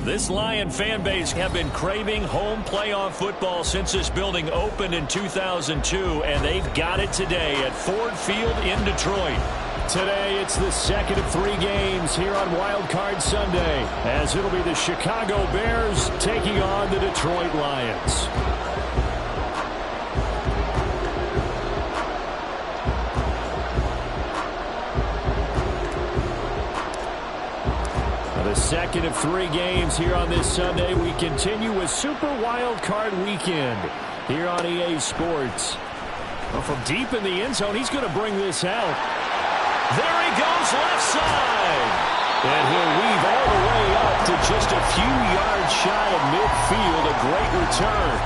This Lion fan base have been craving home playoff football since this building opened in 2002, and they've got it today at Ford Field in Detroit. Today, it's the second of 3 games here on Wild Card Sunday, as it'll be the Chicago Bears taking on the Detroit Lions. The second of 3 games here on this Sunday. We continue with Super Wild Card Weekend here on EA Sports. Well, from deep in the end zone, he's going to bring this out. There he goes, left side. And he'll weave all the way up to just a few yards shy of midfield. A great return.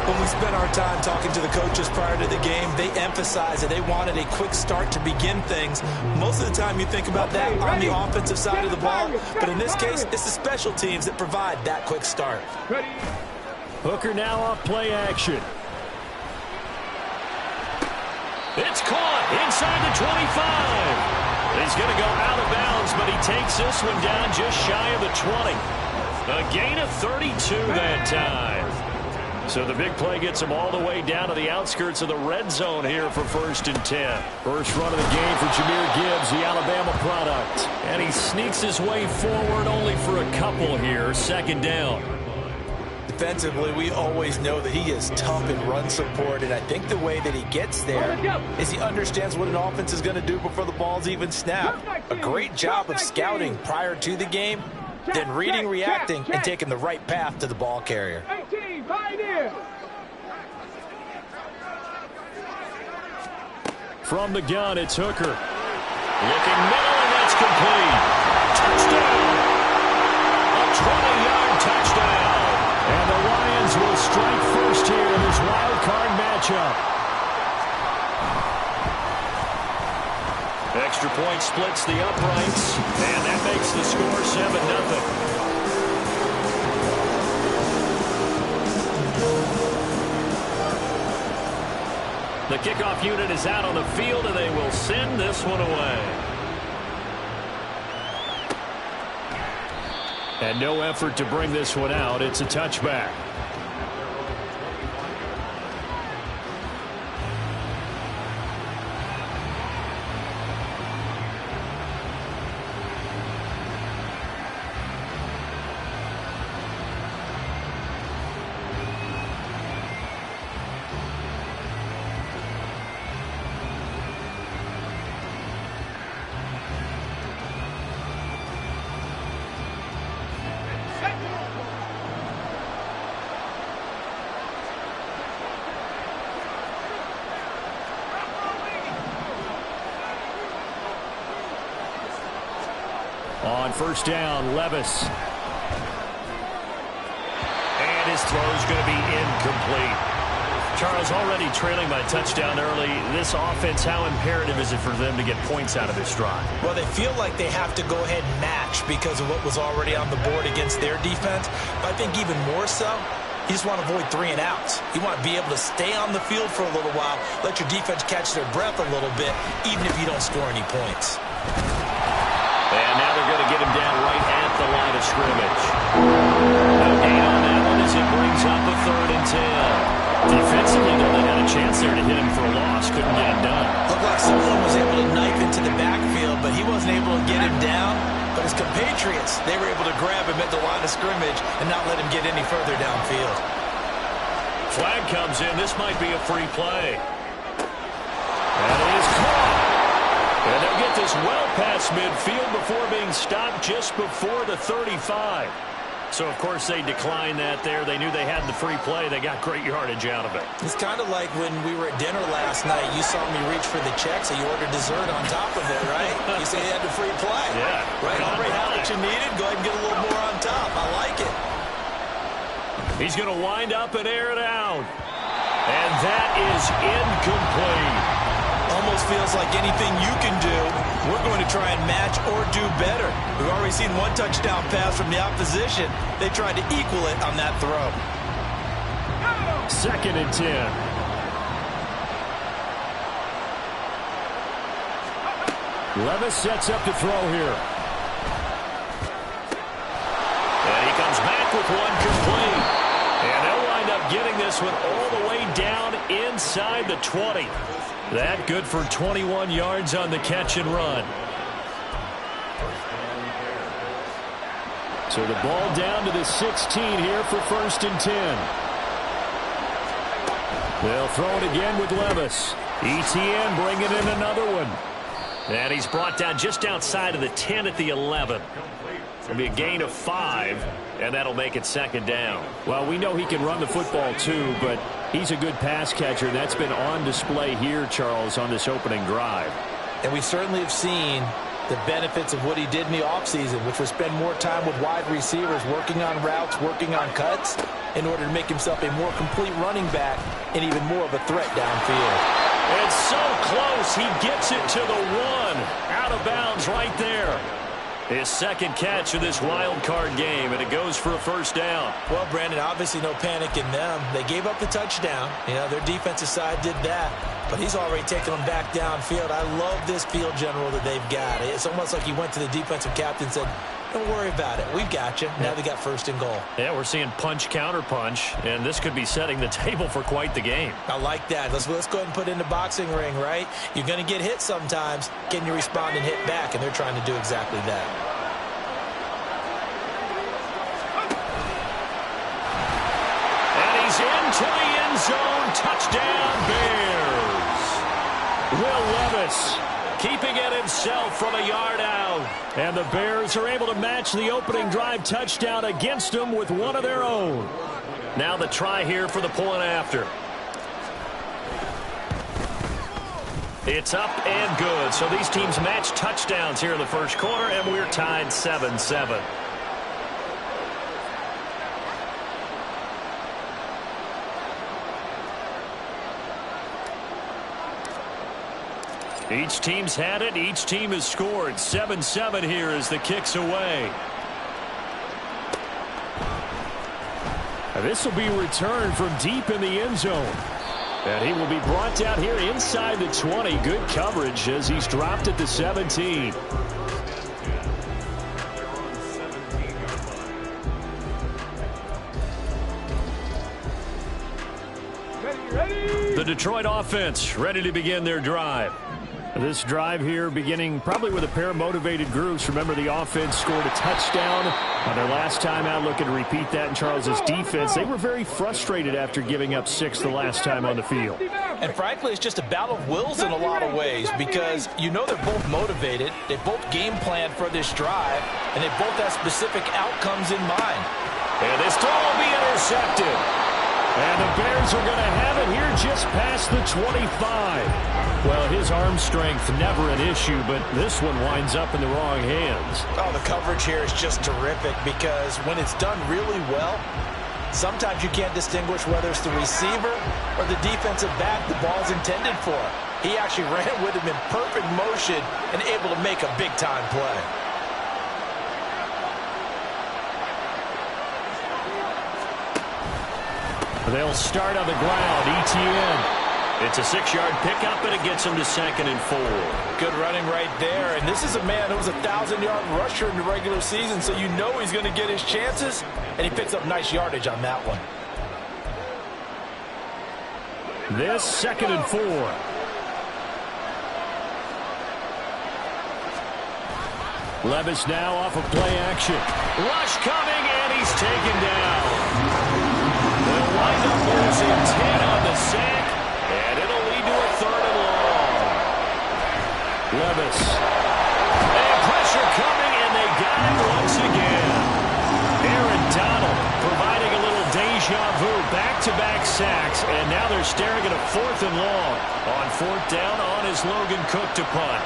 When we spent our time talking to the coaches prior to the game, they emphasized that they wanted a quick start to begin things. Most of the time you think about that on the offensive side of the ball, but in this case, it's the special teams that provide that quick start. Hooker now off play action. It's caught inside the 25. He's going to go out of bounds, but he takes this one down just shy of the 20. A gain of 32 that time. So the big play gets him all the way down to the outskirts of the red zone here for 1st and 10. First run of the game for Jahmyr Gibbs, the Alabama product. And he sneaks his way forward only for a couple here. 2nd down. Defensively, we always know that he is tough in run support, and I think the way that he gets there is he understands what an offense is going to do before the ball's even snapped. A great job of scouting prior to the game, then reading, reacting, and taking the right path to the ball carrier. From the gun, it's Hooker. Looking middle, and that's complete. Touchdown! A 20-yard touchdown. And the Lions will strike first here in this wild card matchup. Extra point splits the uprights, and that makes the score 7-0. The kickoff unit is out on the field, and they will send this one away. And no effort to bring this one out. It's a touchback. On 1st down, Levis. And his throw is going to be incomplete. Charles, already trailing by touchdown early. This offense, how imperative is it for them to get points out of this drive? Well, they feel like they have to go ahead and match because of what was already on the board against their defense. But I think even more so, you just want to avoid 3 and outs. You want to be able to stay on the field for a little while, let your defense catch their breath a little bit, even if you don't score any points. And now they're going to get him down right at the line of scrimmage. No gain on that one as it brings up a 3rd and 10. Defensively, though, they had a chance there to hit him for a loss. Couldn't get him done. Looked like someone was able to knife into the backfield, but he wasn't able to get him down. But his compatriots, they were able to grab him at the line of scrimmage and not let him get any further downfield. Flag comes in. This might be a free play. And it is caught. And they'll get this well past midfield before being stopped just before the 35. So, of course, they declined that there. They knew they had the free play. They got great yardage out of it. It's kind of like when we were at dinner last night. You saw me reach for the check, so you ordered dessert on top of it, right? You say you had the free play. Yeah. Right? Already had what you needed. Go ahead and get a little more on top. I like it. He's going to wind up and air it out. And that is incomplete. Almost feels like anything you can do, we're going to try and match or do better. We've already seen 1 touchdown pass from the opposition. They tried to equal it on that throw. 2nd and 10. Levis sets up to throw here. And he comes with one complete. And they'll wind up getting this one all the way down inside the 20. That good for 21 yards on the catch and run. So the ball down to the 16 here for 1st and 10. They'll throw it again with Levis. ETN bringing in another one. And he's brought down just outside of the 10 at the 11. It'll be a gain of 5, and that'll make it 2nd down. Well, we know he can run the football too, but he's a good pass catcher, and that's been on display here, Charles, on this opening drive. And we certainly have seen the benefits of what he did in the offseason, which was spend more time with wide receivers, working on routes, working on cuts, in order to make himself a more complete running back and even more of a threat downfield. It's so close, he gets it to the 1. Out of bounds right there. His 2nd catch of this wild card game, and it goes for a 1st down. Well, Brandon, obviously no panic in them. They gave up the touchdown. You know, their defensive side did that. But he's already taken them back downfield. I love this field general that they've got. It's almost like he went to the defensive captain and said, don't worry about it. We've got you. Now they got 1st and goal. Yeah, we're seeing punch, counter punch, and this could be setting the table for quite the game. I like that. Let's go ahead and put it in the boxing ring, right? You're going to get hit sometimes. Can you respond and hit back? And they're trying to do exactly that. And he's into the end zone. Touchdown, Bears. Will Levis keeping it himself from a yard out. And the Bears are able to match the opening drive touchdown against them with one of their own. Now the try here for the point after. It's up and good. So these teams match touchdowns here in the 1st quarter, and we're tied 7-7. Each team's had it. Each team has scored. 7-7 here as the kick's away. This will be returned from deep in the end zone. And he will be brought down here inside the 20. Good coverage as he's dropped at the 17. The Detroit offense ready to begin their drive. This drive here beginning probably with a pair of motivated groups. Remember, the offense scored a touchdown on their last time out. Looking to repeat that in Charles's defense. They were very frustrated after giving up 6 the last time on the field. And frankly, it's just a battle of wills in a lot of ways, because you know they're both motivated. They both game planned for this drive, and they both have specific outcomes in mind. And this throw will be intercepted. And the Bears are going to have it here just past the 25. Well, his arm strength never an issue, but this one winds up in the wrong hands. Oh, the coverage here is just terrific, because when it's done really well, sometimes you can't distinguish whether it's the receiver or the defensive back the ball's intended for. He actually ran with him in perfect motion and able to make a big-time play. They'll start on the ground. ETN. It's a 6-yard pickup, and it gets him to 2nd and 4. Good running right there. And this is a man who was a 1,000-yard rusher in the regular season, so you know he's going to get his chances, and he picks up nice yardage on that one. This 2nd and 4. Levis now off of play action. Rush coming, and he's taken down. They'll wind up losing 10 on the sack, and it'll lead to a 3rd and long. Levis. And pressure coming, and they got it once again. Aaron Donald providing a little deja vu, back-to-back sacks, and now they're staring at a 4th and long. On 4th down on is Logan Cook to punt.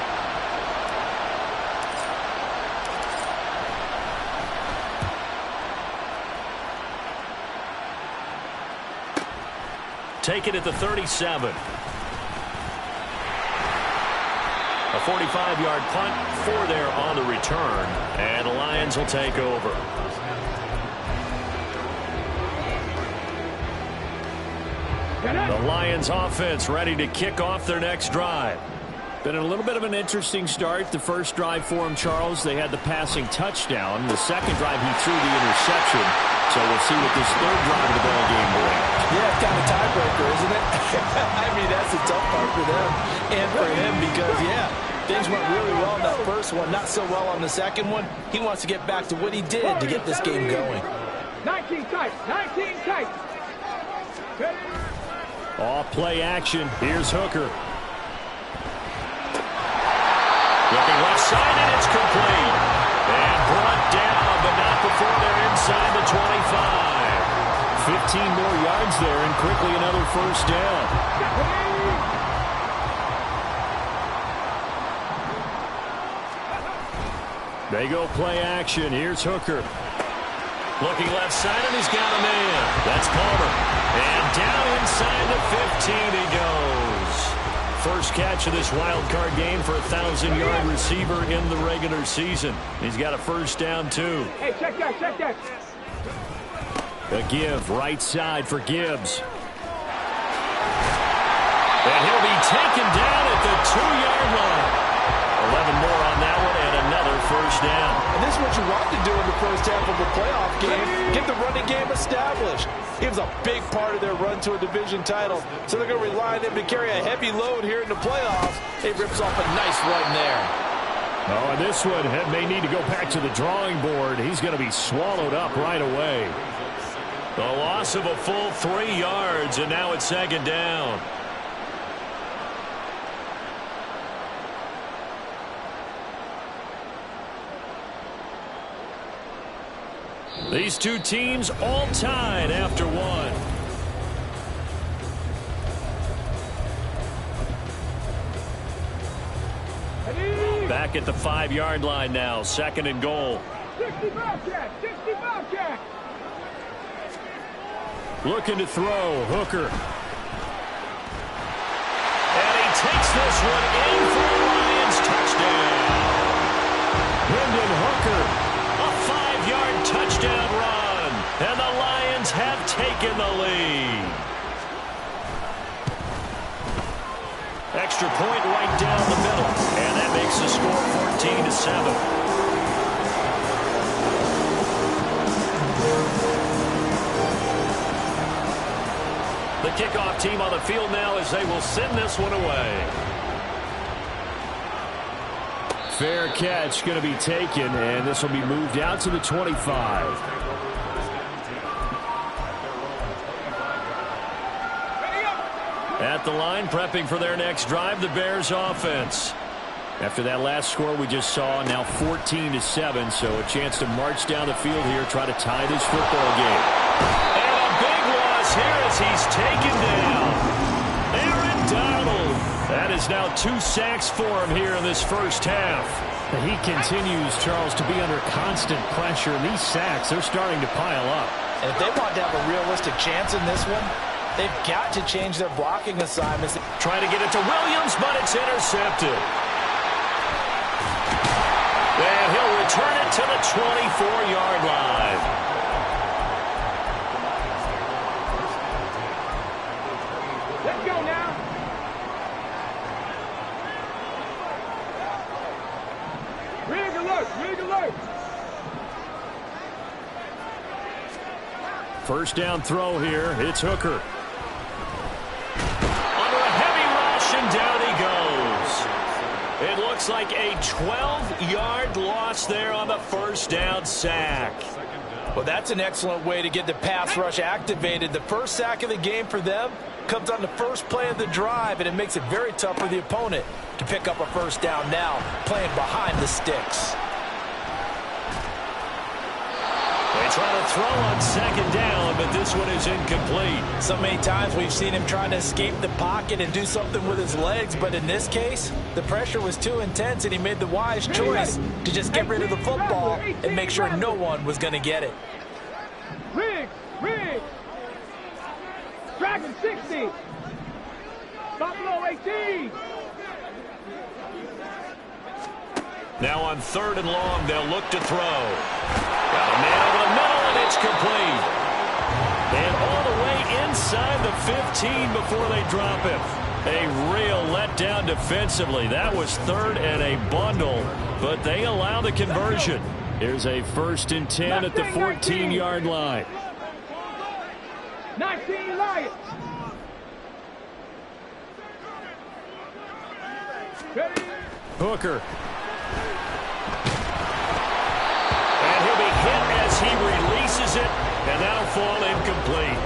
Take it at the 37. A 45-yard punt, 4 there on the return, and the Lions will take over. The Lions offense ready to kick off their next drive. Been a little bit of an interesting start. The first drive for him, Charles, they had the passing touchdown. The second drive, he threw the interception. So we'll see what this third drive of the ball game brings. Yeah, it's kind of a tiebreaker, isn't it? I mean, that's the tough part for them and for him because, yeah, things went really well in that first one, not so well on the second one. He wants to get back to what he did to get this game going. 19 tight, 19 tight. Off play action. Here's Hooker. Looking left side, and it's complete. And brought down, but not before they're inside the 25. 15 more yards there, and quickly another first down. They go play action. Here's Hooker. Looking left side, and he's got a man. That's Palmer. And down inside the 15 he goes. First catch of this wild card game for a 1,000-yard receiver in the regular season. He's got a first down, too. Hey, check that, check that. A give, right side for Gibbs. And he'll be taken down at the 2-yard line. 11 more on that one, and another first down. And this is what you want to do in the first half of a playoff game. Get the running game established. He was a big part of their run to a division title. So they're going to rely on him to carry a heavy load here in the playoffs. He rips off a nice run there. Oh, and this one may need to go back to the drawing board. He's going to be swallowed up right away. The loss of a full 3 yards, and now it's second down. These two teams all tied after one. Back at the 5-yard line now, second and goal. 60 Bobcat, 60 Bobcat. Looking to throw, Hooker. And he takes this one in for a Lions touchdown. Hendon Hooker, a 5-yard touchdown run. And the Lions have taken the lead. Extra point right down the middle. And that makes the score 14-7. The kickoff team on the field now as they will send this one away. Fair catch going to be taken, and this will be moved out to the 25. At the line, prepping for their next drive, the Bears offense. After that last score we just saw, now 14-7, so a chance to march down the field here, try to tie this football game. And a big loss here as he's taken down. Aaron Donald. That is now 2 sacks for him here in this first half. He continues, Charles, to be under constant pressure, and these sacks, they're starting to pile up. And if they want to have a realistic chance in this one, they've got to change their blocking assignments. Trying to get it to Williams, but it's intercepted. And he'll return it to the 24-yard line. Let's go now. Rig alert, rig alert. First down throw here. It's Hooker. Under a heavy rush, and down he goes. It looks like a 12-yard loss there on the first down sack. Well, that's an excellent way to get the pass rush activated. The first sack of the game for them comes on the first play of the drive, and it makes it very tough for the opponent to pick up a first down now, playing behind the sticks. They try to throw on second down, but this one is incomplete. So many times we've seen him trying to escape the pocket and do something with his legs, but in this case, the pressure was too intense, and he made the wise choice to just get rid of the football and make sure no one was going to get it. Rig, rig. Dragon 60. Buffalo 18. Now on third and long, they'll look to throw. Got a man over the middle, and it's complete. And all the way inside the 15 before they drop him. A real letdown defensively. That was third and a bundle, but they allow the conversion. Here's a 1st and 10 at the 14-yard line. 19 Lions. Ready? Hooker. And he'll be hit as he releases it, and that'll fall incomplete.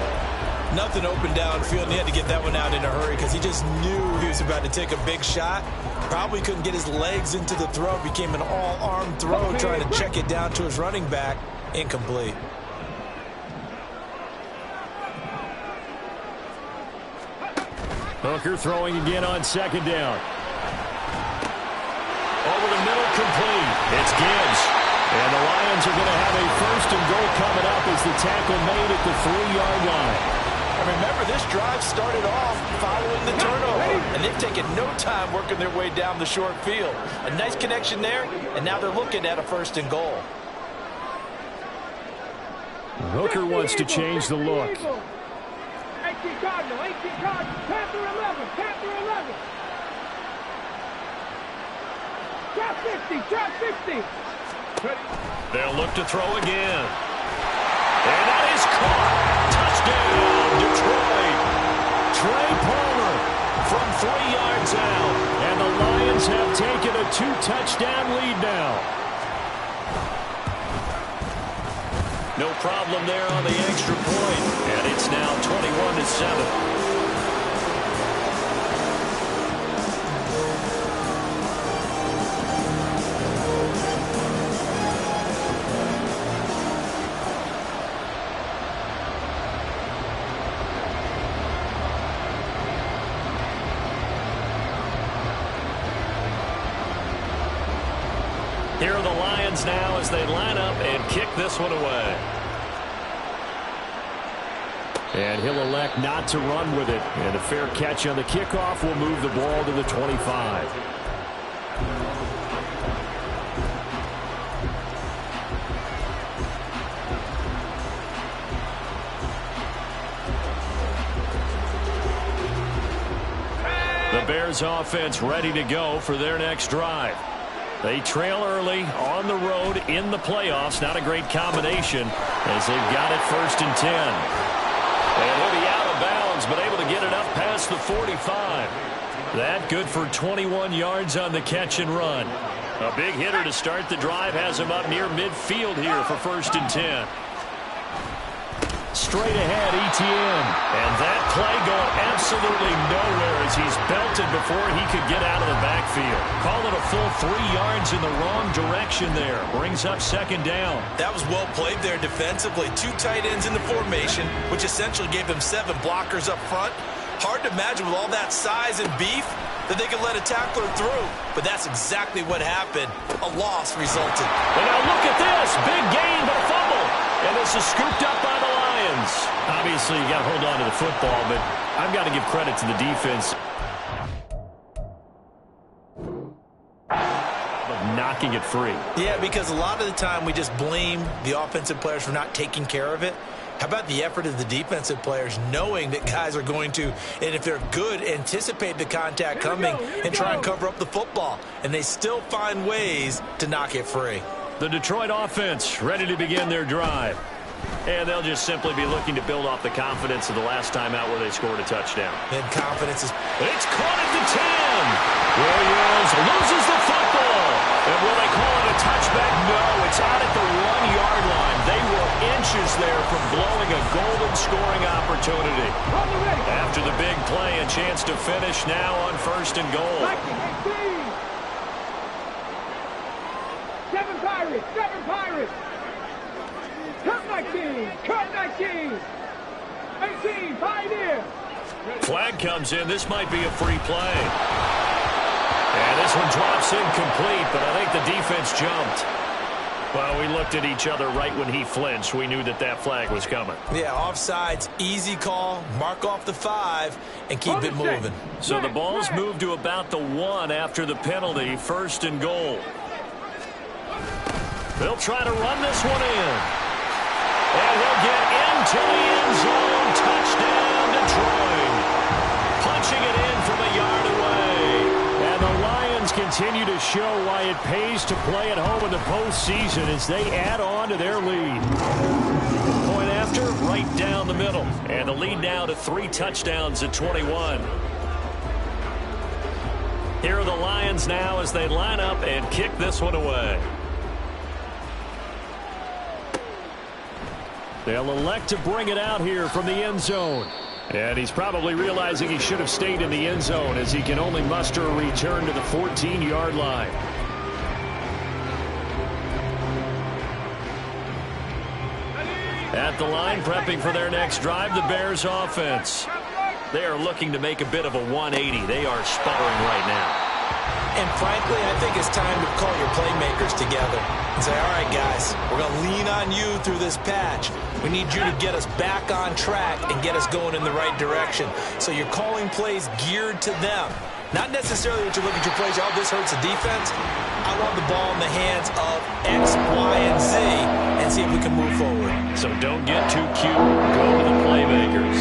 Nothing open downfield, and he had to get that one out in a hurry because he just knew he was about to take a big shot. Probably couldn't get his legs into the throw. Became an all-arm throw, trying to check it down to his running back. Incomplete. Hooker throwing again on 2nd down. Over the middle, complete. It's Gibbs. And the Lions are going to have a 1st and goal coming up as the tackle made at the 3-yard line. And remember, this drive started off following the turnover, and they've taken no time working their way down the short field. A nice connection there, and now they're looking at a 1st and goal. Hooker wants to change the look. 18 Cardinal, Panther 11, Panther 11. Trap 60. They'll look to throw again. And that is caught. Touchdown, Detroit. Trey Palmer from 3 yards out. And the Lions have taken a 2-touchdown lead now. No problem there on the extra point. And it's now 21-7. Here are the Lions now as they line up and kick this one away. And he'll elect not to run with it. And a fair catch on the kickoff will move the ball to the 25. The Bears offense ready to go for their next drive. They trail early on the road in the playoffs. Not a great combination as they've got it 1st and 10. And he'll be out of bounds, but able to get it up past the 45. That good for 21 yards on the catch and run. A big hitter to start the drive has him up near midfield here for 1st and 10. Straight ahead, ETN. And that play going absolutely nowhere as he's belted before he could get out of the backfield. Call it a full 3 yards in the wrong direction there. Brings up 2nd down. That was well played there defensively. 2 tight ends in the formation, which essentially gave them 7 blockers up front. Hard to imagine with all that size and beef that they could let a tackler through. But that's exactly what happened. A loss resulted. And now look at this. Big gain, but a fumble. And this is scooped up by the Lions. Obviously, you got to hold on to the football, but I've got to give credit to the defense of knocking it free. Yeah, because a lot of the time we just blame the offensive players for not taking care of it. How about the effort of the defensive players knowing that guys are going to, and if they're good, anticipate the contact coming and try and cover up the football. And they still find ways to knock it free. The Detroit offense ready to begin their drive. And they'll just simply be looking to build off the confidence of the last time out where they scored a touchdown. And confidence is... It's caught at the 10. Williams loses the football. And will they call it a touchback? No, it's out at the 1-yard line. They were inches there from blowing a golden scoring opportunity. After the big play, a chance to finish now on 1st and goal. 7 Pirates. Cut 19. 18, Pioneer. Flag comes in. This might be a free play. And this one drops incomplete, but I think the defense jumped. Well, we looked at each other right when he flinched. We knew that that flag was coming. Yeah, offsides, easy call, mark off the 5, and keep it moving. So the ball's moved to about the 1 after the penalty, 1st and goal. They'll try to run this one in. And he'll get into the end zone. Touchdown, Detroit. Punching it in from a yard away. And the Lions can continue to show why it pays to play at home in the postseason as they add on to their lead. Point after, right down the middle. And the lead now to 3 touchdowns at 21. Here are the Lions now as they line up and kick this one away. They'll elect to bring it out here from the end zone. And he's probably realizing he should have stayed in the end zone as he can only muster a return to the 14-yard line. At the line, prepping for their next drive, the Bears offense. They are looking to make a bit of a 180. They are sputtering right now. And frankly, I think it's time to call your playmakers together and say, all right, guys, we're going to lean on you through this patch. We need you to get us back on track and get us going in the right direction. So you're calling plays geared to them. Not necessarily that you look at your plays, oh, this hurts the defense. I want the ball in the hands of X, Y, and Z and see if we can move forward. So don't get too cute. Go to the playmakers.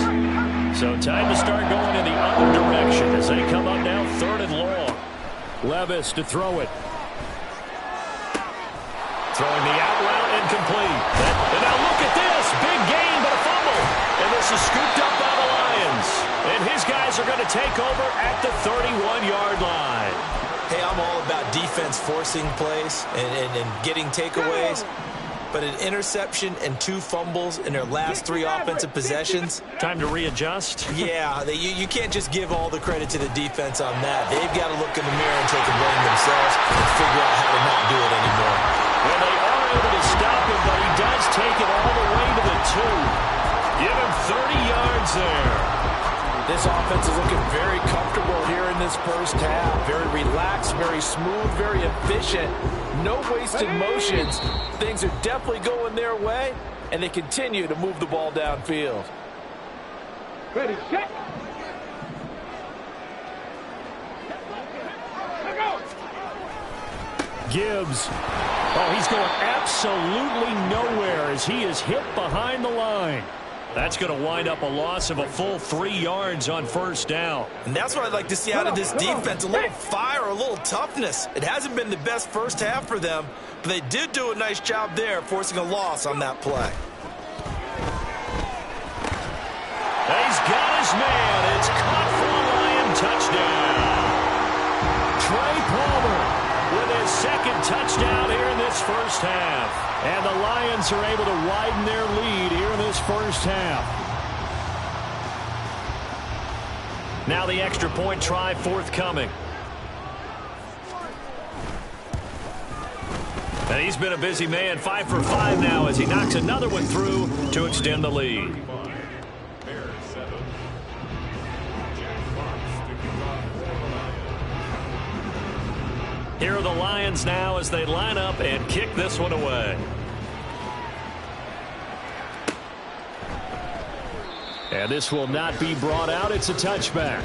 So time to start going in the other direction as they come up now 3rd and long. Levis to throw it. Throwing the out route incomplete. And now look at this. Big gain, but a fumble. And this is scooped up by the Lions. And his guys are going to take over at the 31-yard line. Hey, I'm all about defense forcing plays and getting takeaways. But an interception and 2 fumbles in their last 3 offensive possessions. Time to readjust. Yeah, you can't just give all the credit to the defense on that. They've got to look in the mirror and take the blame themselves and figure out how to not do it anymore. Well, they are able to stop him, but he does take it all the way to the 2. Give him 30 yards there. This offense is looking very comfortable here in this first half. Very relaxed, very smooth, very efficient. No wasted motions. Things are definitely going their way, and they continue to move the ball downfield. Ready, set. Gibbs. Oh, he's going absolutely nowhere as he is hit behind the line. That's going to wind up a loss of a full 3 yards on 1st down. And that's what I'd like to see out of this defense, a little fire, a little toughness. It hasn't been the best first half for them, but they did do a nice job there, forcing a loss on that play. He's got his man. It's caught for a Lion touchdown. Trey Palmer with his 2nd touchdown here in this first half. And the Lions are able to widen their lead here in this first half. Now the extra point try forthcoming. And he's been a busy man, 5 for 5 now as he knocks another one through to extend the lead. Here are the Lions now as they line up and kick this one away. And this will not be brought out. It's a touchback.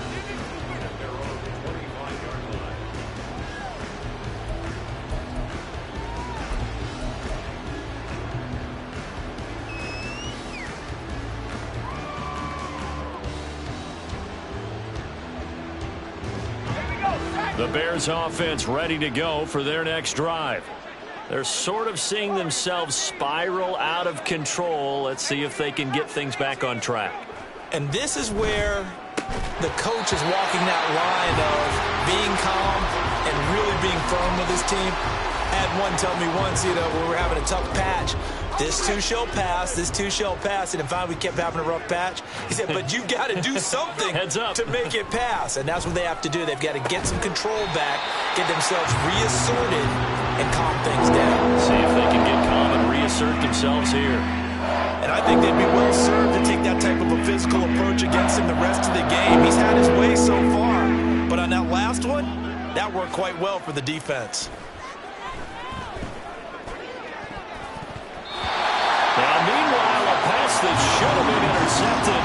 The Bears offense ready to go for their next drive. They're sort of seeing themselves spiral out of control. Let's see if they can get things back on track. And this is where the coach is walking that line of being calm and really being firm with his team. I had one tell me once, when we were having a tough patch, this too shall pass, this too shall pass. And finally we kept having a rough patch. He said, but you got to do something to make it pass. And that's what they have to do. They've got to get some control back, get themselves reasserted, and calm things down. See if they can get calm and reassert themselves here. And I think they'd be well served to take that type of a physical approach against him the rest of the game. He's had his way so far. But on that last one, that worked quite well for the defense. Now, meanwhile, a pass that should have been intercepted,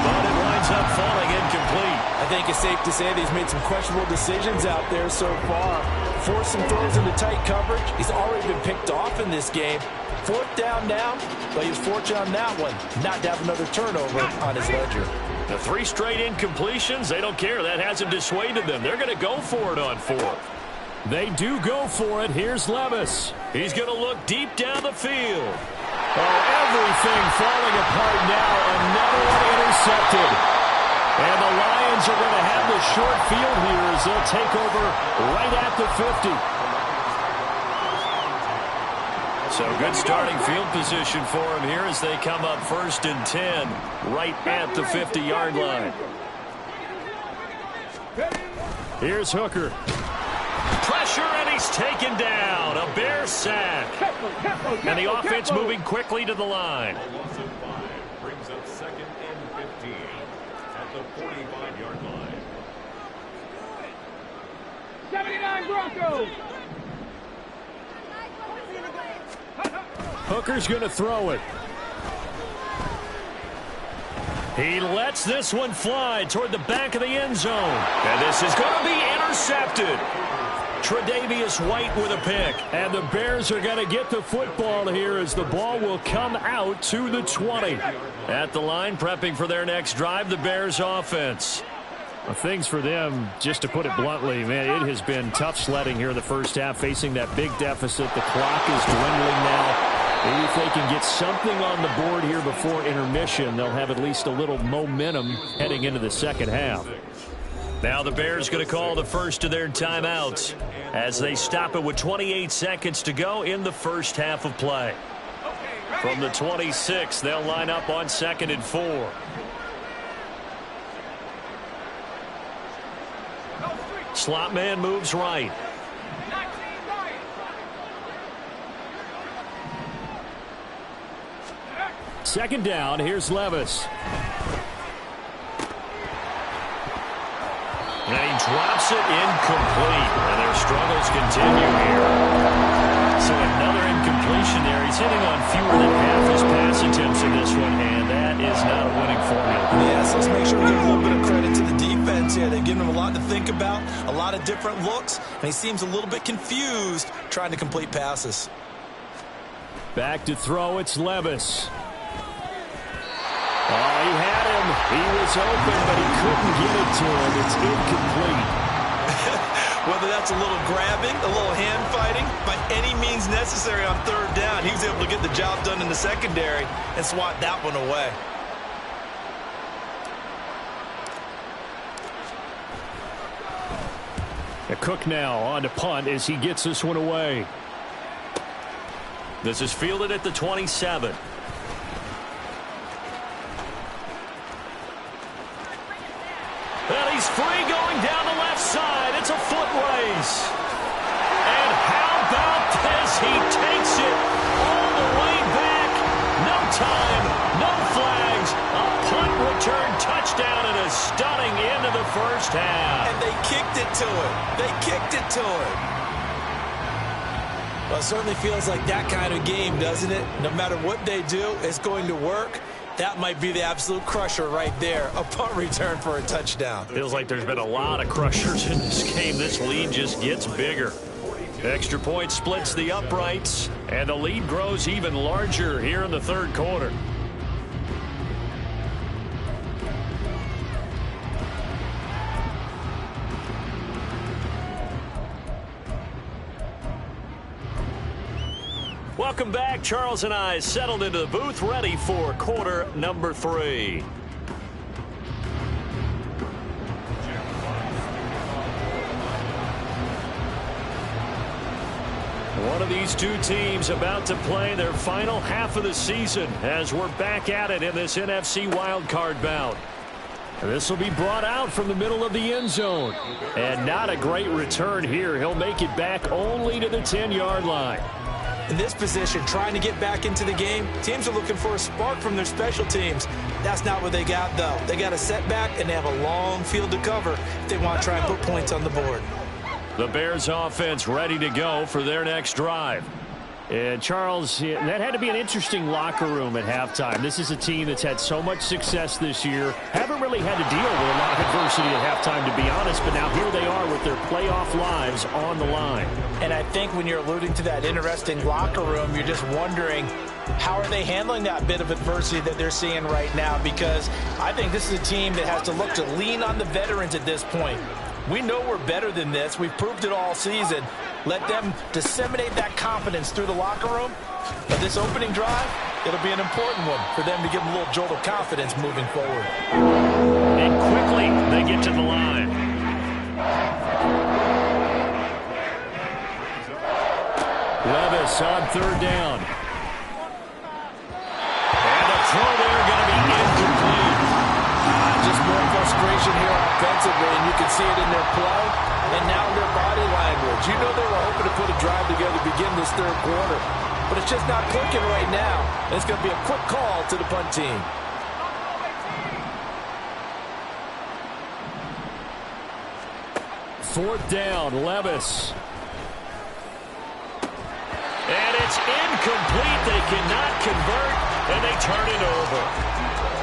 but it winds up falling incomplete. I think it's safe to say that he's made some questionable decisions out there so far. Forced some throws into tight coverage. He's already been picked off in this game. 4th down now, but he was fortunate on that one not to have another turnover on his ledger. The 3 straight incompletions, they don't care. That hasn't dissuaded them. They're going to go for it on 4th. They do go for it. Here's Levis. He's going to look deep down the field. Oh, everything falling apart now. Another one intercepted. And the Lions are going to have the short field here as they'll take over right at the 50. So good starting field position for him here as they come up 1st and 10 right at the 50-yard line. Here's Hooker. Pressure, and he's taken down. A Bear sack. And the offense moving quickly to the line. Loss of 5 brings up 2nd and 15 at the 45-yard line. 79 Broncos. Hooker's going to throw it. He lets this one fly toward the back of the end zone. And this is going to be intercepted. Tre'Davious White with a pick. And the Bears are going to get the football here as the ball will come out to the 20. At the line, prepping for their next drive, the Bears offense. Well, things for them, just to put it bluntly, man, it has been tough sledding here in the first half, facing that big deficit. The clock is dwindling now. Maybe if they can get something on the board here before intermission, they'll have at least a little momentum heading into the second half. Now the Bears going to call the first of their timeouts as they stop it with 28 seconds to go in the first half of play. From the 26, they'll line up on 2nd and 4. Slot man moves right. Second down, here's Levis. And he drops it incomplete. And their struggles continue here. So another incompletion there. He's hitting on fewer than half his pass attempts in this one, and that is not a winning formula. Yes, let's make sure we give a little bit of credit to the defense here. They've given him a lot to think about, a lot of different looks, and he seems a little bit confused trying to complete passes. Back to throw, it's Levis. Oh, he had him. He was open, but he couldn't get it to him. It's incomplete. Whether that's a little grabbing, a little hand fighting, by any means necessary on 3rd down, he was able to get the job done in the secondary and swat that one away. Cook now on to punt as he gets this one away. This is fielded at the 27. And he's free going down the left side. It's a foot race. And how about this? He takes it all the way back. No time, no flags. A punt return touchdown and a stunning end of the first half. And they kicked it to him. They kicked it to him. Well, it certainly feels like that kind of game, doesn't it? No matter what they do, it's going to work. That might be the absolute crusher right there. A punt return for a touchdown. Feels like there's been a lot of crushers in this game. This lead just gets bigger. Extra point splits the uprights, and the lead grows even larger here in the 3rd quarter. Welcome back. Charles and I settled into the booth, ready for quarter number 3. One of these two teams about to play their final half of the season as we're back at it in this NFC wildcard bout. This will be brought out from the middle of the end zone. And not a great return here. He'll make it back only to the 10-yard line. In this position, trying to get back into the game, teams are looking for a spark from their special teams. That's not what they got, though. They got a setback, and they have a long field to cover if they want to try and put points on the board. The Bears offense ready to go for their next drive. And Charles, that had to be an interesting locker room at halftime. This is a team that's had so much success this year. Haven't really had to deal with a lot of adversity at halftime, to be honest, but now here they are with their playoff lives on the line. And I think when you're alluding to that interesting locker room, you're just wondering, how are they handling that bit of adversity that they're seeing right now? Because I think this is a team that has to look to lean on the veterans at this point. We know we're better than this. We've proved it all season. Let them disseminate that confidence through the locker room. But this opening drive, it'll be an important one for them to give them a little jolt of confidence moving forward. And quickly, they get to the line. Levis on third down. And the throw there going to be incomplete. Just more frustration here offensively, and you can see it in their play and now in their body language. You know they were hoping to put a drive together to begin this third quarter, but it's just not clicking right now. And it's going to be a quick call to the punt team. Fourth down, Levis. And it's incomplete. They cannot convert, and they turn it over.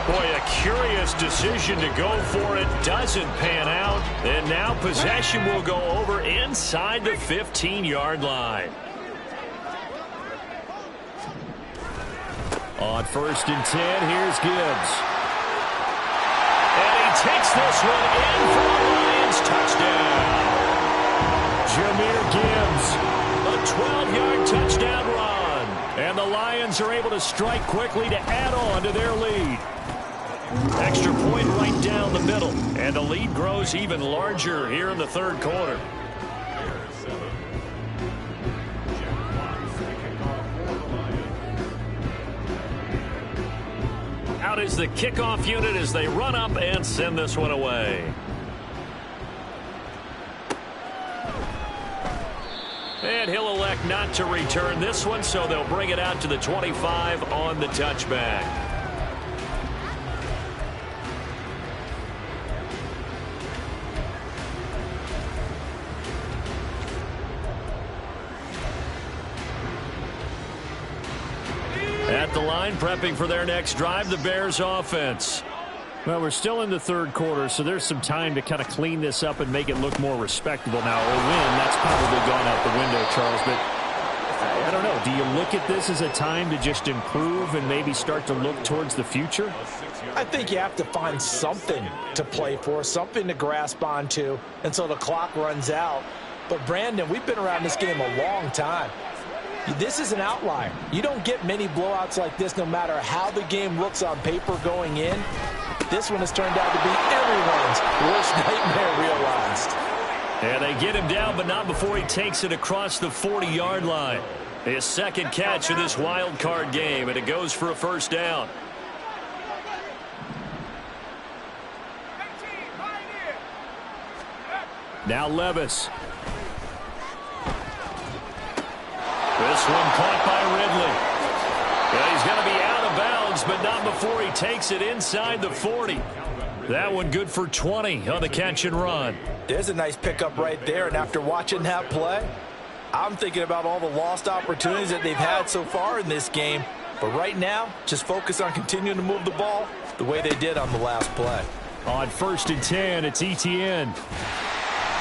Boy, a curious decision to go for it. Doesn't pan out. And now possession will go over inside the 15-yard line. On 1st and 10, here's Gibbs. And he takes this one in for a Lions touchdown. Jahmyr Gibbs. A 12-yard touchdown run. And the Lions are able to strike quickly to add on to their lead. Extra point right down the middle. And the lead grows even larger here in the third quarter. Out is the kickoff unit as they run up and send this one away. And he'll elect not to return this one, so they'll bring it out to the 25 on the touchback. At the line, prepping for their next drive, the Bears offense. Well, we're still in the third quarter, so there's some time to kind of clean this up and make it look more respectable. Now, a win, that's probably gone out the window, Charles, but I don't know. Do you look at this as a time to just improve and maybe start to look towards the future? I think you have to find something to play for, something to grasp onto until the clock runs out. But, Brandon, we've been around this game a long time. This is an outlier. You don't get many blowouts like this no matter how the game looks on paper going in. This one has turned out to be everyone's worst nightmare realized. And they get him down, but not before he takes it across the 40-yard line. His second catch of this wild card game, and it goes for a first down. Now Levis. This one caught by Ridley. Yeah, he's going to be out of bounds, but not before he takes it inside the 40. That one good for 20 on the catch and run. There's a nice pickup right there, and after watching that play, I'm thinking about all the lost opportunities that they've had so far in this game. But right now, just focus on continuing to move the ball the way they did on the last play. On 1st and 10, it's Etienne.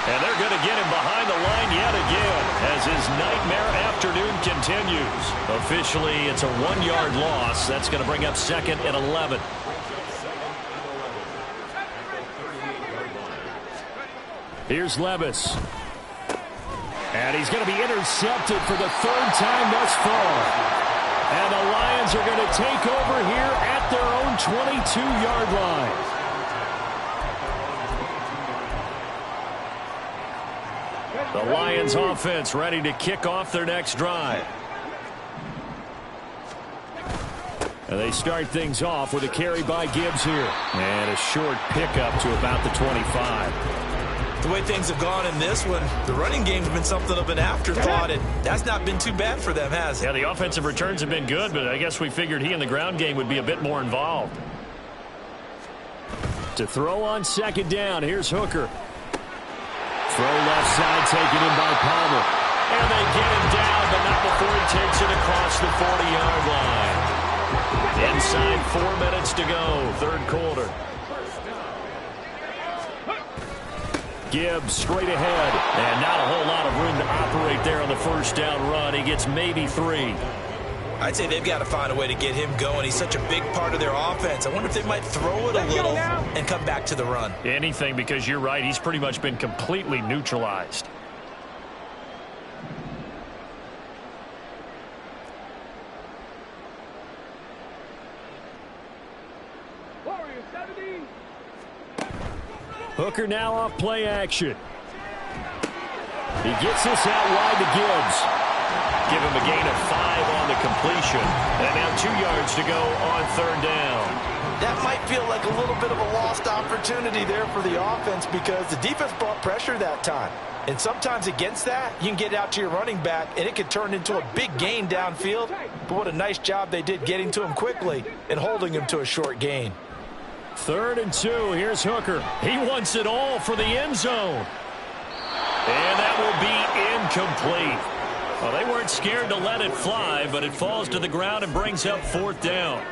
And they're going to get him behind the line yet again as his nightmare afternoon continues. Officially, it's a 1-yard loss. That's going to bring up 2nd and 11. Here's Levis. And he's going to be intercepted for the 3rd time thus far. And the Lions are going to take over here at their own 22-yard line. The Lions offense ready to kick off their next drive. And they start things off with a carry by Gibbs here. And a short pickup to about the 25. The way things have gone in this one, the running game's been something of an afterthought, and that's not been too bad for them, has it? Yeah, the offensive returns have been good, but I guess we figured he in the ground game would be a bit more involved. To throw on 2nd down, here's Hooker. Throw left side taken in by Palmer. And they get him down, but not before he takes it across the 40-yard line. Inside 4 minutes to go, third quarter. Gibbs straight ahead. And not a whole lot of room to operate there on the first down run. He gets maybe 3. I'd say they've got to find a way to get him going. He's such a big part of their offense. I wonder if they might throw it a little and come back to the run. Anything, because you're right. He's pretty much been completely neutralized. Hooker now off play action. He gets this out wide to Gibbs. Give him a gain of 5 on the completion. And now 2 yards to go on 3rd down. That might feel like a little bit of a lost opportunity there for the offense because the defense brought pressure that time. And sometimes against that, you can get out to your running back, and it can turn into a big gain downfield. But what a nice job they did getting to him quickly and holding him to a short gain. 3rd and 2. Here's Hooker. He wants it all for the end zone. And that will be incomplete. Well, they weren't scared to let it fly, but it falls to the ground and brings up 4th down.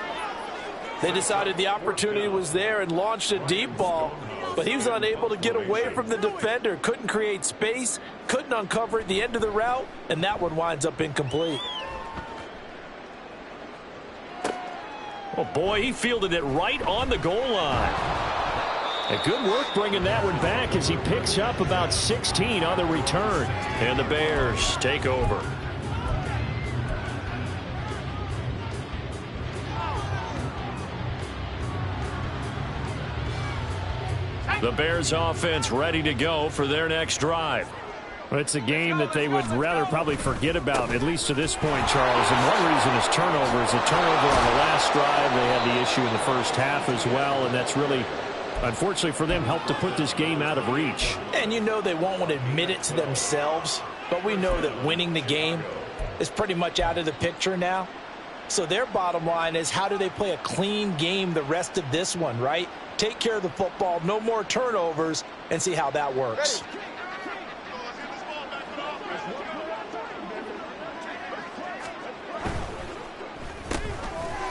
They decided the opportunity was there and launched a deep ball, but he was unable to get away from the defender. Couldn't create space, couldn't uncover at the end of the route, and that one winds up incomplete. Oh, boy, he fielded it right on the goal line. And good work bringing that one back as he picks up about 16 on the return. And the Bears take over. The Bears offense ready to go for their next drive. Well, it's a game that they would rather probably forget about, at least to this point, Charles. And one reason is turnovers. A turnover on the last drive. They had the issue in the first half as well, and that's really, unfortunately for them, helped to put this game out of reach. And you know they won't want to admit it to themselves, but we know that winning the game is pretty much out of the picture now. So their bottom line is, how do they play a clean game the rest of this one, right? Take care of the football, no more turnovers, and see how that works.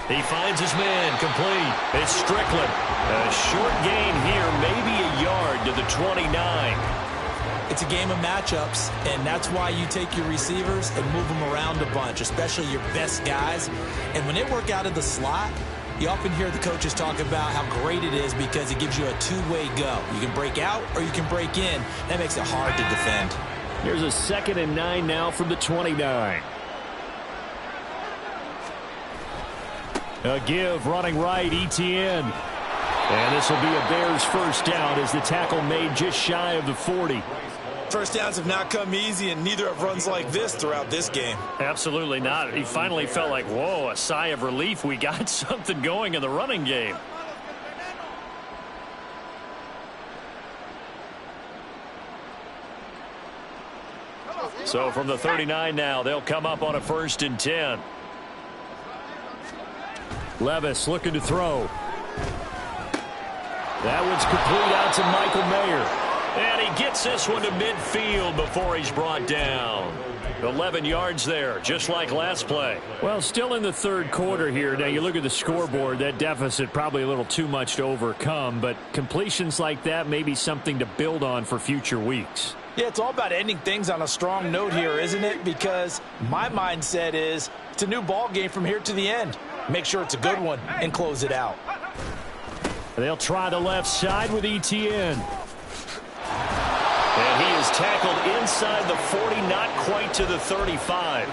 He finds his man, complete. It's Strickland. A short gain here, maybe a yard to the 29. It's a game of matchups, and that's why you take your receivers and move them around a bunch, especially your best guys. And when they work out of the slot, you often hear the coaches talk about how great it is because it gives you a two-way go. You can break out or you can break in. That makes it hard to defend. Here's a 2nd and 9 now from the 29. A give running right, Etienne. And this will be a Bears first down as the tackle made just shy of the 40. First downs have not come easy, and neither have runs like this throughout this game. Absolutely not. He finally felt like, whoa, a sigh of relief. We got something going in the running game. So from the 39 now, they'll come up on a 1st and 10. Levis looking to throw. That one's complete out to Michael Mayer. And he gets this one to midfield before he's brought down. 11 yards there, just like last play. Well, still in the 3rd quarter here. Now, you look at the scoreboard, that deficit probably a little too much to overcome, but completions like that may be something to build on for future weeks. Yeah, it's all about ending things on a strong note here, isn't it? Because my mindset is it's a new ball game from here to the end. Make sure it's a good one and close it out. They'll try the left side with Etienne. And he is tackled inside the 40, not quite to the 35.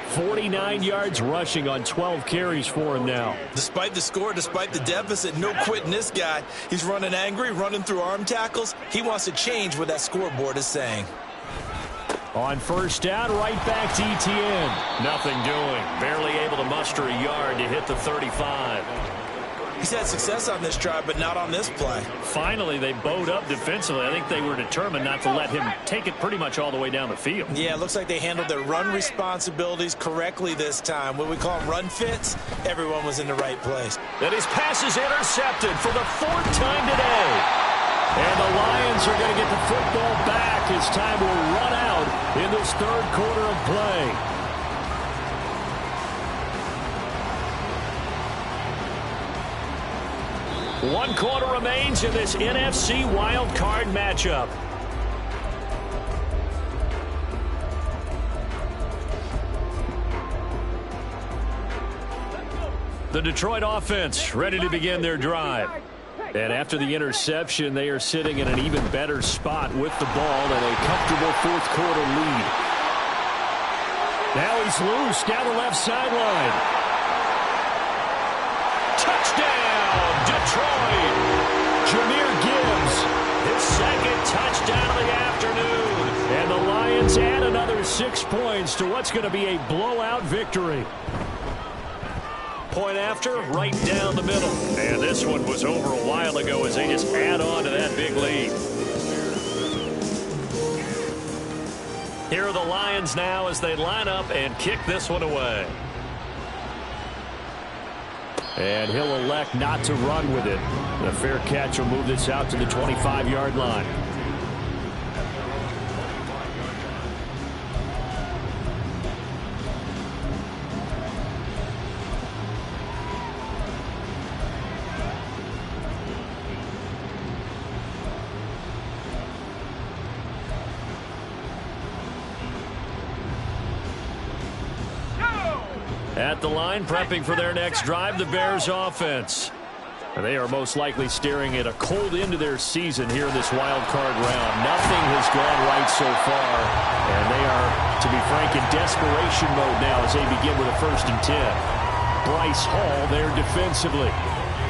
49 yards rushing on 12 carries for him now. Despite the score, despite the deficit, no quitting this guy. He's running angry, running through arm tackles. He wants to change what that scoreboard is saying. On 1st down, right back to Etienne. Nothing doing. Barely able to muster a yard to hit the 35. He's had success on this drive, but not on this play. Finally, they bowed up defensively. I think they were determined not to let him take it pretty much all the way down the field. Yeah, it looks like they handled their run responsibilities correctly this time. What we call them run fits, everyone was in the right place. And his pass is intercepted for the 4th time today. And the Lions are going to get the football back as time will run out in this 3rd quarter of play. One quarter remains in this NFC wild card matchup. The Detroit offense ready to begin their drive. And after the interception, they are sitting in an even better spot with the ball and a comfortable fourth quarter lead. Now he's loose down the left sideline. Touchdown, Detroit! Jahmyr Gibbs, his second touchdown of the afternoon. And the Lions add another 6 points to what's going to be a blowout victory. Point after, right down the middle. And this one was over a while ago as they just add on to that big lead. Here are the Lions now as they line up and kick this one away. And he'll elect not to run with it. The fair catch will move this out to the 25-yard line. At the line, prepping for their next drive, the Bears offense. They are most likely staring at a cold end to their season here in this wild card round. Nothing has gone right so far, and they are, to be frank, in desperation mode now as they begin with a 1st and 10. Bryce Hall there defensively.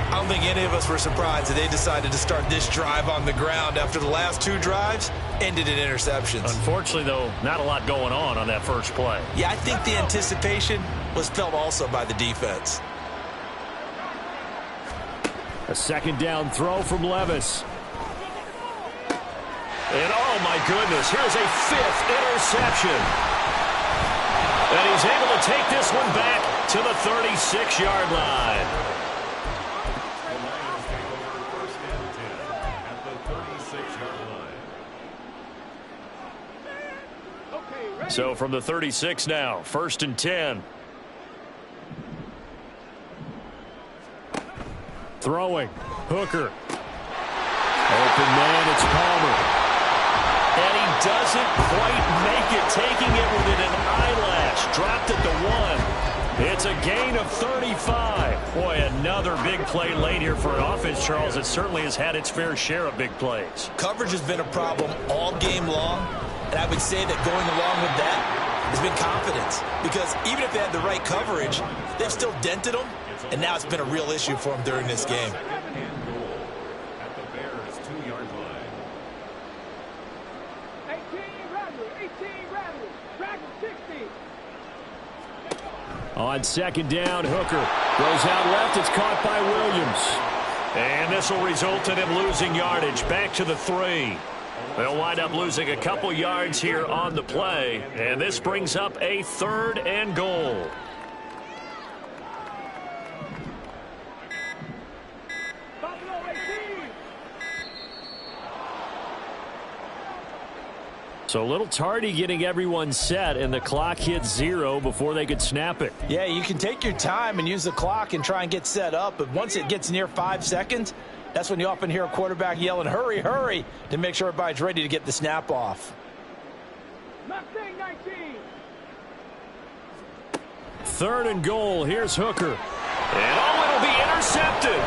I don't think any of us were surprised that they decided to start this drive on the ground after the last 2 drives ended in interceptions. Unfortunately, though, not a lot going on that first play. Yeah, I think the anticipation was felt also by the defense. A 2nd down throw from Levis. And oh my goodness, here's a 5th interception. And he's able to take this one back to the 36-yard line. The Lions take over 1st and 10 at the 36-yard line. So from the 36 now, 1st and 10. Throwing. Hooker. Open man, it's Palmer. And he doesn't quite make it, taking it within an eyelash. Dropped at the 1. It's a gain of 35. Boy, another big play late here for an offense, Charles, that certainly has had its fair share of big plays. Coverage has been a problem all game long, and I would say that going along with that has been confidence. Because even if they had the right coverage, they've still dented them, and now it's been a real issue for them during this game. 2nd and goal at the Bears' 2-yard line. 18 Rattler, drag 60. On 2nd down, Hooker goes out left. It's caught by Williams. And this will result in him losing yardage back to the 3. They'll wind up losing a couple yards here on the play. And this brings up a 3rd and goal. So a little tardy getting everyone set, and the clock hits 0 before they could snap it. Yeah, you can take your time and use the clock and try and get set up, but once it gets near 5 seconds, that's when you often hear a quarterback yelling, hurry, hurry, to make sure everybody's ready to get the snap off. Mustang 19. 3rd and goal. Here's Hooker. And it'll be intercepted.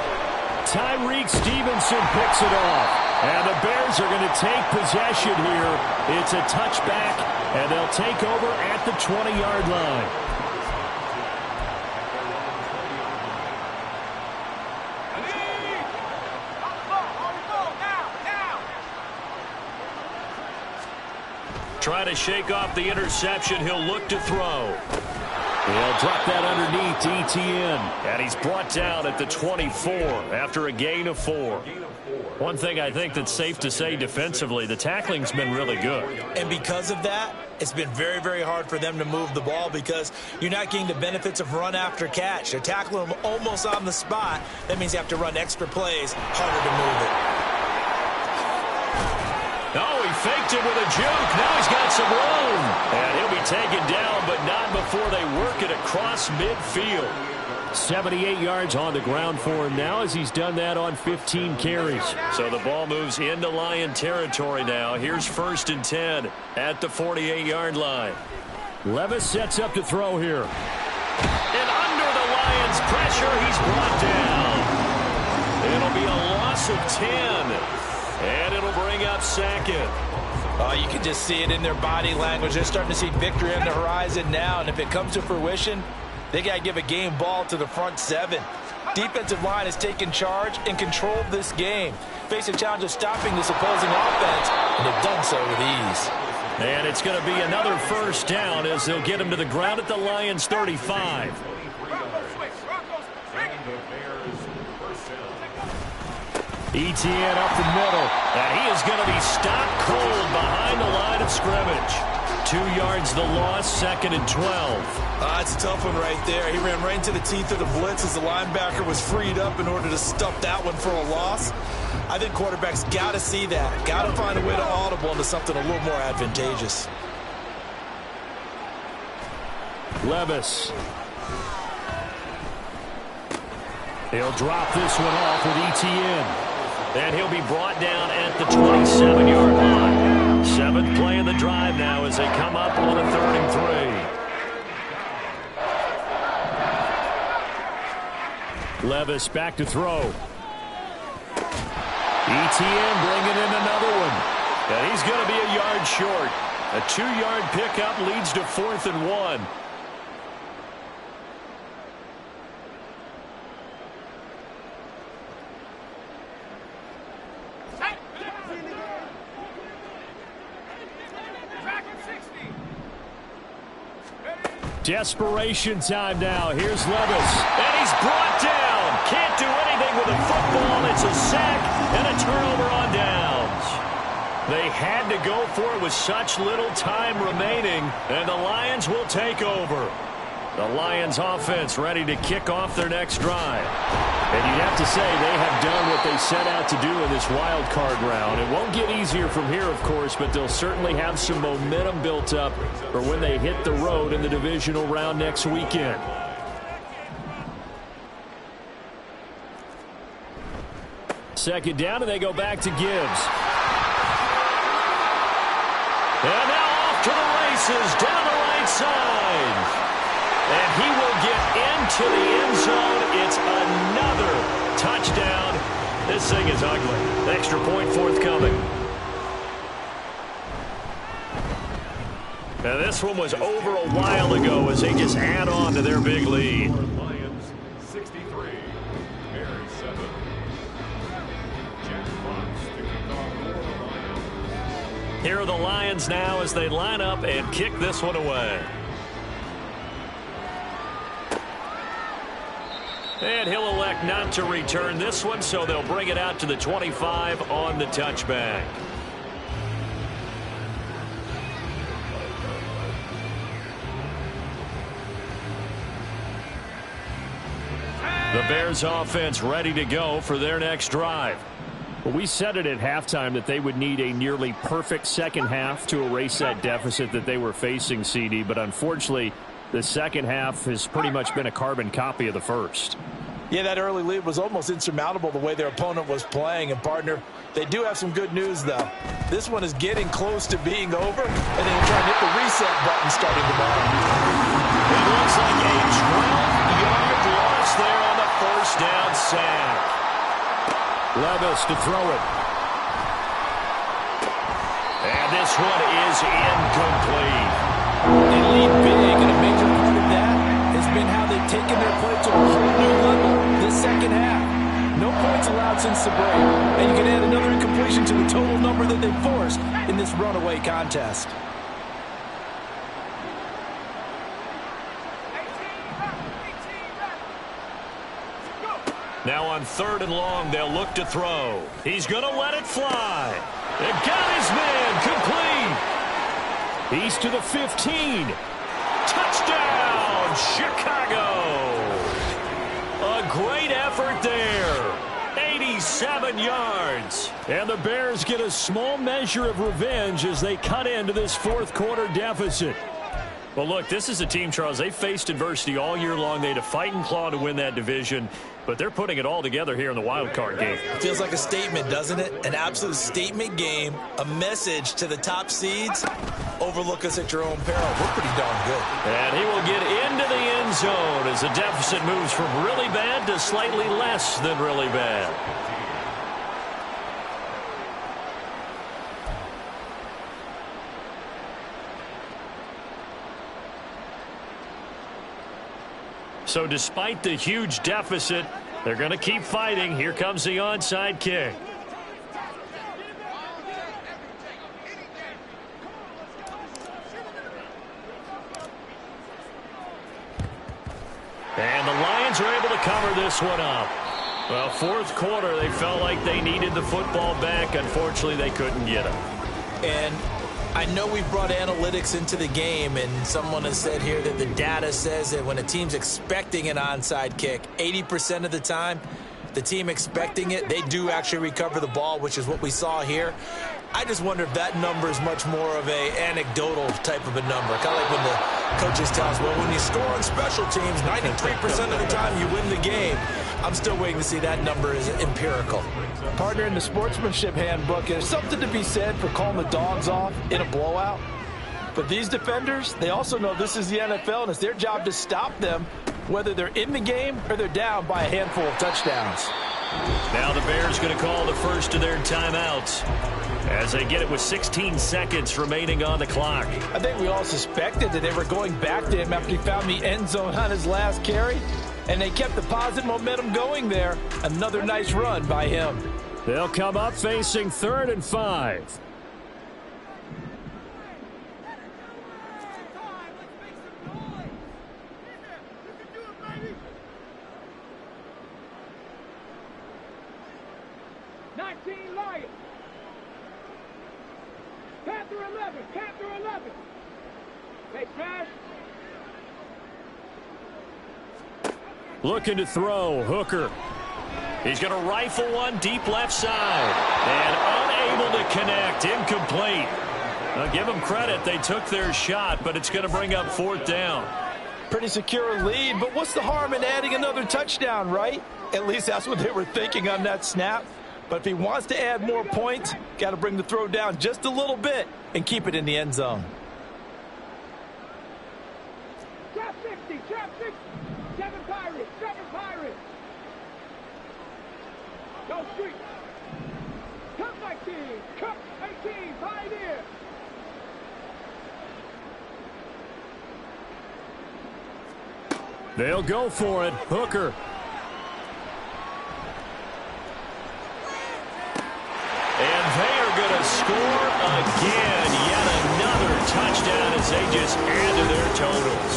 Tyreek Stevenson picks it off. And the Bears are going to take possession here. It's a touchback, and they'll take over at the 20-yard line. Try to shake off the interception. He'll look to throw. He'll drop that underneath to Etienne. And he's brought down at the 24 after a gain of 4. One thing I think that's safe to say defensively, the tackling's been really good. And because of that, it's been very, very hard for them to move the ball because you're not getting the benefits of run after catch. They're tackling them almost on the spot. That means you have to run extra plays, harder to move it. Oh, he faked it with a juke. Now he's got some room. And he'll be taken down, but not before they work it across midfield. 78 yards on the ground for him now as he's done that on 15 carries. So the ball moves into Lion territory now. Here's 1st and 10 at the 48-yard line. Levis sets up to throw here. And under the Lions Against pressure, he's brought down. It'll be a loss of 10. And it'll bring up second. You can just see it in their body language. They're starting to see victory on the horizon now. And if it comes to fruition, they got to give a game ball to the front seven. Defensive line has taken charge and controlled this game. Facing a challenge of stopping this opposing offense, and they've done so with ease. And it's going to be another first down as they'll get him to the ground at the Lions' 35. Etienne up the middle. And he is going to be stopped cold behind the line of scrimmage. 2 yards the loss, 2nd and 12. That's a tough one right there. He ran right into the teeth of the blitz as the linebacker was freed up in order to stuff that one for a loss. I think quarterbacks got to see that. Got to find a way to audible into something a little more advantageous. Levis. He'll drop this one off with Etienne. And he'll be brought down at the 27-yard line. 7th play of the drive now as they come up on a 3rd and 3. Levis back to throw. Etienne bringing in another one. And he's going to be a yard short. A 2-yard pickup leads to 4th and 1. Desperation time now. Here's Levis. And he's brought down. Can't do anything with a football. It's a sack and a turnover on downs. They had to go for it with such little time remaining, and the Lions will take over. The Lions offense ready to kick off their next drive. And you'd have to say they have done what they set out to do in this wild card round. It won't get easier from here, of course, but they'll certainly have some momentum built up for when they hit the road in the divisional round next weekend. Second down, and they go back to Gibbs. And now off to the races down the right side. And he will get into the end zone. It's another touchdown. This thing is ugly. Extra point forthcoming. Now this one was over a while ago as they just add on to their big lead. Lions 63, Bears 7. Jack Fox to kick off for the Lions. Here are the Lions now as they line up and kick this one away. And he'll elect not to return this one, so they'll bring it out to the 25 on the touchback. The Bears offense ready to go for their next drive. Well, we said it at halftime that they would need a nearly perfect second half to erase that deficit that they were facing, CD, but unfortunately the second half has pretty much been a carbon copy of the first. Yeah, that early lead was almost insurmountable the way their opponent was playing. And, partner, they do have some good news, though. This one is getting close to being over, and they're trying to hit the reset button starting tomorrow. It looks like a 12-yard loss there on the first down sack. Levis to throw it. And this one is incomplete. They lead big, and a major part of that has been how they've taken their play to a whole new level this second half. No points allowed since the break, and you can add another incompletion to the total number that they forced in this runaway contest. Now on 3rd and long, they'll look to throw. He's going to let it fly. It got his man complete. He's to the 15. Touchdown, Chicago. A great effort there. 87 yards. And the Bears get a small measure of revenge as they cut into this fourth quarter deficit. Well, look, this is a team, Charles. They faced adversity all year long. They had to fight and claw to win that division, but they're putting it all together here in the wild card game. It feels like a statement, doesn't it? An absolute statement game, a message to the top seeds. Overlook us at your own peril. We're pretty darn good. And he will get into the end end zone as the deficit moves from really bad to slightly less than really bad. So despite the huge deficit, they're going to keep fighting. Here comes the onside kick. And the Lions are able to cover this one up. Well, fourth quarter, they felt like they needed the football back. Unfortunately, they couldn't get it. And I know we've brought analytics into the game, and someone has said here that the data says that when a team's expecting an onside kick, 80% of the time, the team expecting it, they do actually recover the ball, which is what we saw here. I just wonder if that number is much more of a anecdotal type of a number. Kind of like when the coaches tell us, well, when you score on special teams, 93% of the time you win the game. I'm still waiting to see that number is empirical. Partner, in the sportsmanship handbook, there's something to be said for calling the dogs off in a blowout. But these defenders, they also know this is the NFL, and it's their job to stop them, whether they're in the game or they're down by a handful of touchdowns. Now the Bears going to call the first of their timeouts as they get it with 16 seconds remaining on the clock. I think we all suspected that they were going back to him after he found the end zone on his last carry, and they kept the positive momentum going there. Another nice run by him. They'll come up facing 3rd and 5. Lions. Panther 11. Panther 11. Hey, Trash. Looking to throw. Hooker. He's going to rifle one deep left side. And unable to connect. Incomplete. Now give them credit. They took their shot, but it's going to bring up 4th down. Pretty secure lead, but what's the harm in adding another touchdown, right? At least that's what they were thinking on that snap. But if he wants to add more points, got to bring the throw down just a little bit and keep it in the end zone. Trap 60, trap 60. 7 Pirates, 7 Pirates. Go street. Cup 19, Cup 18, Pioneer. They'll go for it. Hooker. And they are going to score again. Yet another touchdown as they just add to their totals.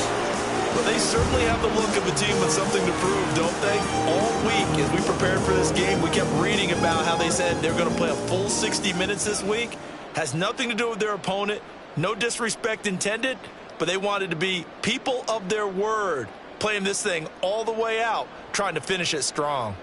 Well, they certainly have the look of a team with something to prove, don't they? All week, as we prepared for this game, we kept reading about how they said they're going to play a full 60 minutes this week. Has nothing to do with their opponent. No disrespect intended, but they wanted to be people of their word, playing this thing all the way out, trying to finish it strong.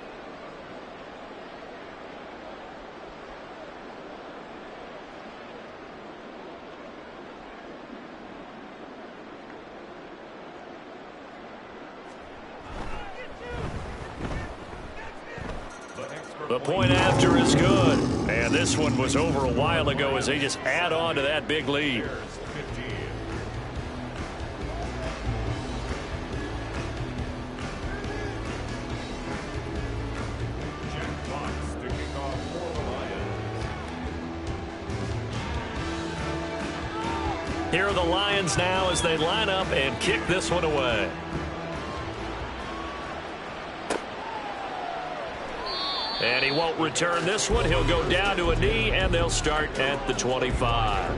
The point after is good. And this one was over a while ago as they just add on to that big lead. Here are the Lions now as they line up and kick this one away. And he won't return this one. He'll go down to a knee, and they'll start at the 25.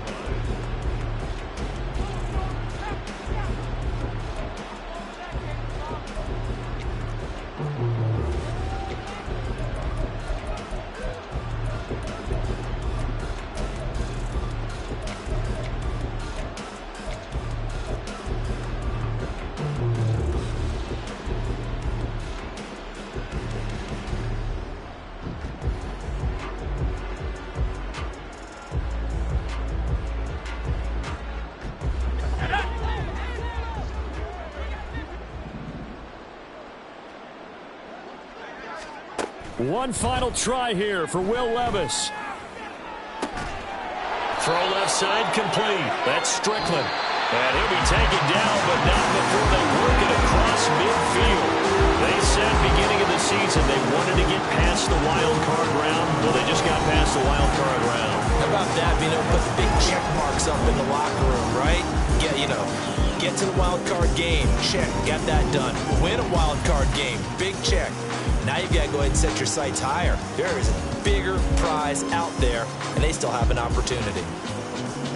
One final try here for Will Levis. Throw left side complete. That's Strickland. And he'll be taken down, but not before they work it across midfield. They said beginning of the season they wanted to get past the wild card round. Well, they just got past the wild card round. How about that? Being able to put big check marks up in the locker room, right? Get to the wild card game. Check. Got that done. Win a wild card game. Big check. Now you've got to go ahead and set your sights higher. There is a bigger prize out there, and they still have an opportunity.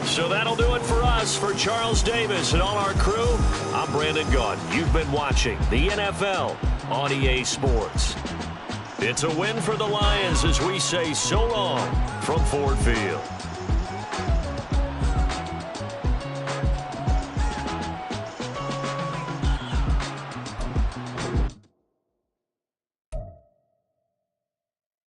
So that'll do it for us. For Charles Davis and all our crew, I'm Brandon Gaudin. You've been watching the NFL on EA Sports. It's a win for the Lions as we say so long from Ford Field.